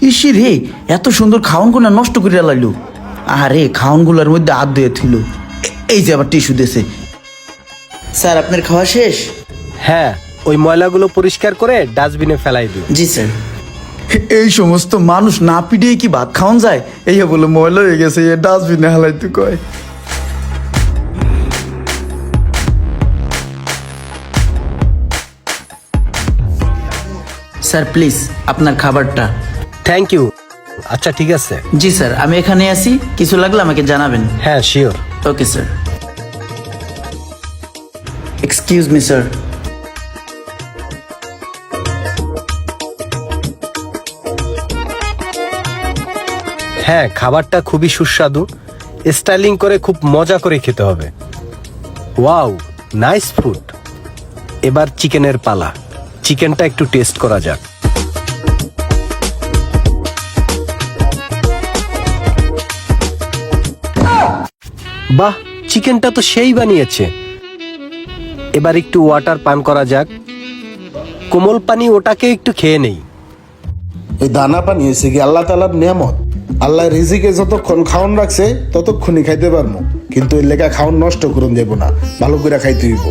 EC রে এত সুন্দর খাওয়ানগুলো নষ্ট করে লাইলো। আরে খাওয়ানগুলোর মধ্যে হাত ধুয়ে থইল। এই যে আবার টিস্যু দিয়েছে। স্যার আপনার খাওয়া শেষ? হ্যাঁ, ওই ময়লাগুলো পরিষ্কার করে ডাস্টবিনে ফেলাই দিও। জি স্যার। এই সমস্ত মানুষ না পিটিয়ে কি ভাত খাওয়ান যায়? এই বলে ময়লা হয়ে গেছে, এ ডাস্টবিনে হালাইতে কয়। স্যার প্লিজ আপনার খাবারটা। Thank you. আচ্ছা ঠিক আছে। জি স্যার, আমি এখানে আছি, কিছু লাগলে আমাকে জানাবেন। হ্যাঁ sure. Okay sir. Excuse me sir. হ্যাঁ, খাবারটা খুবই সুস্বাদু, স্টাইলিং করে খুব মজা করে খেতে হবে। Wow, nice food. এবার চিকেনের পালা। চিকেনটা একটু টেস্ট করা যাক। বাহ, চিকেনটা তো সেই বানিয়েছে। এবার একটু ওয়াটার পান করা যাক। কোমল পানি, ওটাকে একটু খেয়ে নেই। এই দানা পানি হয়েছে কি আল্লাহ তাআলার নিয়ামত। আল্লাহ রিজিকে যতক্ষণ খাওন রাখছে ততক্ষণই খাইতে পারবো, কিন্তু এর লেখা খাওন নষ্ট করুন দেব না, ভালো করে খাইতে হইব।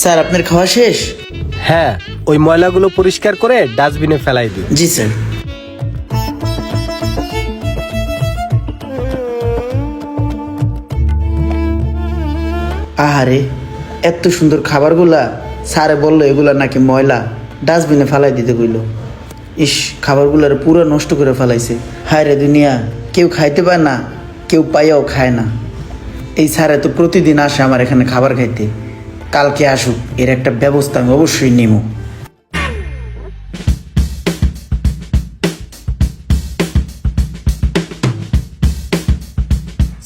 স্যার আপনার খাওয়া শেষ? হ্যাঁ, ওই ময়লাগুলো পরিষ্কার করে ডাস্টবিনে ফেলাই দিও। জি স্যার। আহারে এত সুন্দর খাবারগুলা, স্যারে বললো এগুলা নাকি ময়লা, ডাস্টবিনে ফালাই দিতে কইল। ইস, খাবারগুলার পুরো নষ্ট করে ফেলাইছে। হায় রে দুনিয়া, কেউ খাইতে পায় না, কেউ পাইয়াও খায় না। এই স্যারে তো প্রতিদিন আসে আমার এখানে খাবার খাইতে। কালকে আসুক, এর একটা ব্যবস্থা আমি অবশ্যই নিব।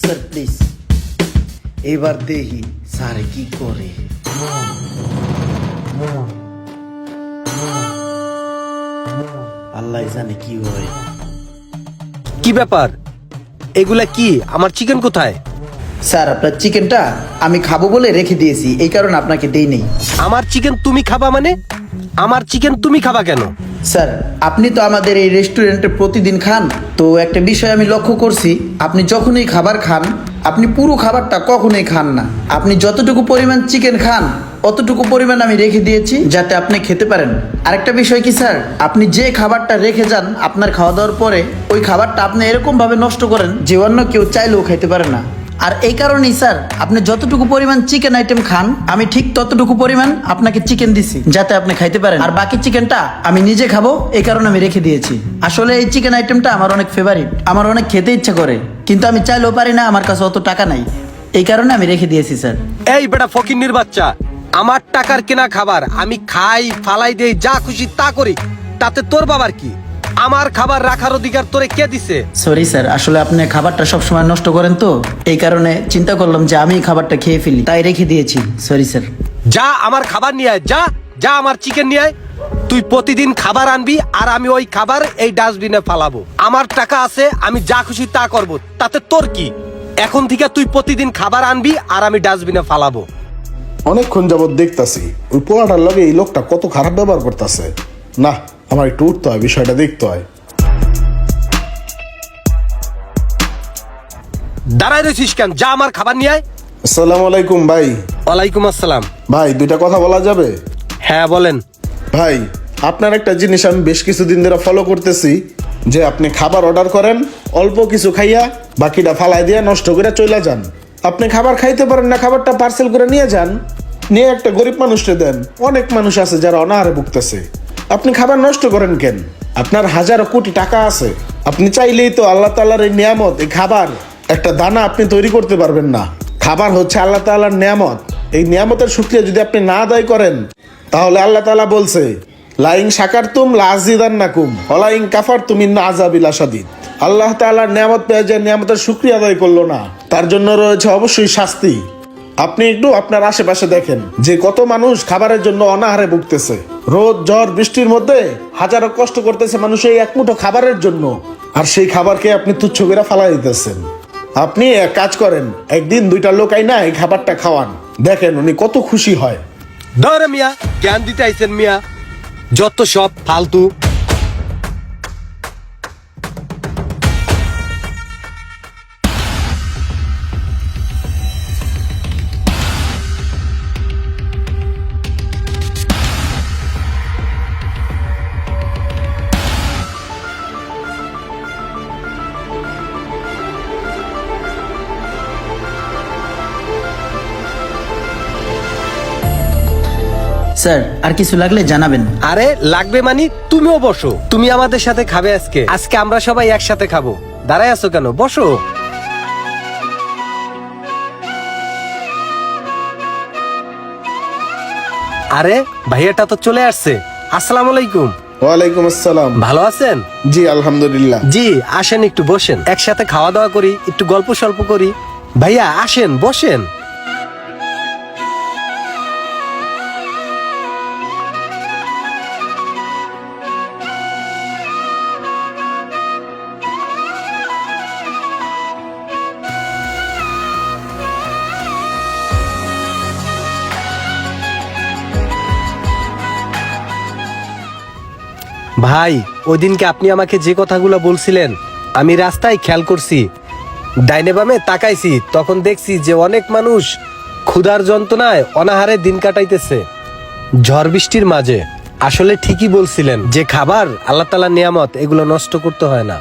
স্যার প্লিজ এবার দেখি স্যারে কি করে। আল্লাহ জানে কি হয়। কি ব্যাপার? এগুলা কি? আমার চিকেন কোথায়? স্যার আপনার চিকেনটা আমি খাবো বলে রেখে দিয়েছি, এই কারণে আপনাকে দেই নেই। আমার চিকেন তুমি খাবা মানে? আমার চিকেন তুমি খাবা কেন? স্যার আপনি তো আমাদের এই রেস্টুরেন্টে প্রতিদিন খান, তো একটা বিষয় আমি লক্ষ্য করছি, আপনি যখনই খাবার খান আপনি পুরো খাবারটা কখনোই খান না। আপনি যতটুকু পরিমাণ চিকেন খান অতটুকু পরিমাণ আমি রেখে দিয়েছি যাতে আপনি খেতে পারেন। আরেকটা বিষয় কি স্যার, আপনি যে খাবারটা রেখে যান আপনার খাওয়া দাওয়ার পরে, ওই খাবারটা আপনি এরকম ভাবে নষ্ট করেন যে অন্য কেউ চাইলেও খাইতে পারে না। আর এই কারণেই স্যার আপনি যতটুকু পরিমাণ চিকেন আইটেম খান আমি ঠিক ততটুকু পরিমাণ আপনাকে চিকেন দিছি যাতে আপনি খাইতে পারেন, আর বাকি চিকেনটা আমি নিজে খাবো, এই কারণে আমি রেখে দিয়েছি। আসলে এই চিকেন আইটেমটা আমার অনেক ফেভারিট, আমার অনেক খেতে ইচ্ছা করে, কিন্তু আমি চাইলেও পারি না, আমার কাছে অত টাকা নাই, এই কারণে আমি রেখে দিয়েছি স্যার। এই বেটা ফকিন্নির বাচ্চা, আমার টাকার কেনা খাবার আমি খাই, ফালাই দেই, যা খুশি তা করি, তাতে তোর বাবার কি? আমার খাবার রাখার অধিকার তোরে কে দিছে? সরি স্যার, আসলে আপনি খাবারটা সবসময় নষ্ট করেন তো, এই কারণে চিন্তা করলাম যে আমি খাবারটা খেয়ে ফেলি, তাই রেখে দিয়েছি। Sorry sir. যা আমার খাবার নিয়ে আয়, যা যা আমার চিকেন নিয়ে আয়। তুই প্রতিদিন খাবার আনবি আর আমি ওই খাবার এই ডাস্টবিনে ফালাবো। আমার টাকা আছে, আমি যা খুশি তা করবো, তাতে তোর কি? এখন থেকে তুই প্রতিদিন খাবার আনবি আর আমি ডাস্টবিনে ফালাবো। অনেকক্ষণ যাবত দেখতাছি ওই পোলাটার লগে এই লোকটা কত খারাপ ব্যবহার করতেছে। না, আমার একটু উঠতে হয়, বিষয়টা দেখতে হয়। দাঁড়ায় রয়েছিস কেন? যা আমার খাবার নিয়ে আয়। আসসালামু আলাইকুম ভাই। ওয়ালাইকুম আসসালাম। ভাই দুইটা কথা বলা যাবে? হ্যাঁ বলেন। ভাই আপনার একটা জিনিস আমি বেশ কিছুদিন ধরে ফলো করতেছি, যে আপনি খাবার অর্ডার করেন, অল্প কিছু খাইয়া বাকিটা ফালাই দিয়ে নষ্ট করে চলে যান। আপনি খাবার খাইতে পারেন না, খাবারটা পার্সেল করে নিয়ে যান, নিয়ে একটা গরিব মানুষকে দেন। অনেক মানুষ আছে যারা অনাহারে ভুগতেছে, আপনি খাবার নষ্ট করেন কেন? আপনার হাজারো কোটি টাকা আছে, আপনি চাইলেই তো আল্লাহ তাআলার এই নিয়ামত, এই খাবার একটা দানা আপনি তৈরি করতে পারবেন না। খাবার হচ্ছে আল্লাহ তাআলার নিয়ামত, এই নিয়ামতের শুকরিয়া যদি আপনি না আদায় করেন, তাহলে আল্লাহ তাআলা বলছে লাইন শাকারতুম লাযিদান্নাকুম ওয়ালাইন কাফারতুম ইন্না আযাবি লাশাদীদ। আল্লাহ তাআলার নিয়ামত পেয়ে যে নিয়ামতের শুকরিয়া আদায় করলো না, তার জন্য রয়েছে অবশ্যই শাস্তি। আপনি একটু আপনার আশেপাশে দেখেন যে কত মানুষ খাবারের জন্য অনাহারে ভুগতেছে। রোদ ঝড় বৃষ্টির মধ্যে হাজারো কষ্ট করতেছে মানুষ এই এক মুঠো খাবারের জন্য, আর সেই খাবারকে আপনি তুচ্ছ করে ফালাই দিতেছেন। আপনি এক কাজ করেন, একদিন 2টা লোক আইনা এই খাবারটা খাওয়ান, দেখেন উনি কত খুশি হয়। ধরে মিয়া, জ্ঞান দিতে আইছেন মিয়া, যত সব ফালতু। স্যার আর কিছু লাগলে জানাবেন। আরে লাগবে মানে তুমিও বসো, তুমি আমাদের সাথে খাবে আজকে। আজকে আমরা সবাই একসাথে খাবো। দাঁড়ায় আছো কেন, বসো। আরে ভাইয়াটা তো চলে আসছে। আসসালামু আলাইকুম। ওয়ালাইকুম আসসালাম। ভালো আছেন? জি আলহামদুলিল্লাহ। জি আসেন, একটু বসেন, একসাথে খাওয়া দাওয়া করি, একটু গল্প সল্প করি। ভাইয়া আসেন, বসেন। ভাই, ওই দিনকে আপনি আমাকে যে কথাগুলো বলছিলেন আমি রাস্তায় খেয়াল করছি, ডাইনে বামে তাকাইছি, তখন দেখছি যে অনেক মানুষ ক্ষুধার যন্ত্রণায় অনাহারে দিন কাটাইতেছে ঝড় বৃষ্টির মাঝে। আসলে ঠিকই বলছিলেন যে খাবার আল্লাহ তাআলার নিয়ামত, এগুলো নষ্ট করতে হয় না।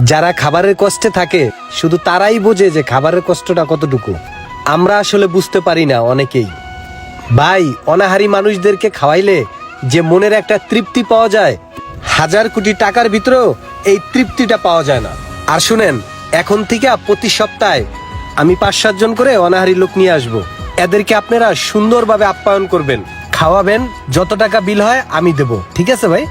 যারা খাবারের কষ্টে থাকে শুধু তারাই বোঝে যে খাবারের কষ্টটা কতটুকু। আমরা আসলে বুঝতে পারি না অনেকেই। ভাই, অনাহারী মানুষদেরকে খাওয়াইলে যে মনের একটা তৃপ্তি পাওয়া যায়, 1000 কোটি টাকার ভিতরেও এই তৃপ্তিটা পাওয়া যায় না। আর শুনেন, এখন থেকে প্রতি সপ্তাহে আমি 5-7 জন করে অনাহারী লোক নিয়ে আসব। এদেরকে আপনারা সুন্দরভাবে আপ্যায়ন করবেন, খাওয়াবেন, যত টাকা বিল হয় আমি দেব। ঠিক আছে ভাই?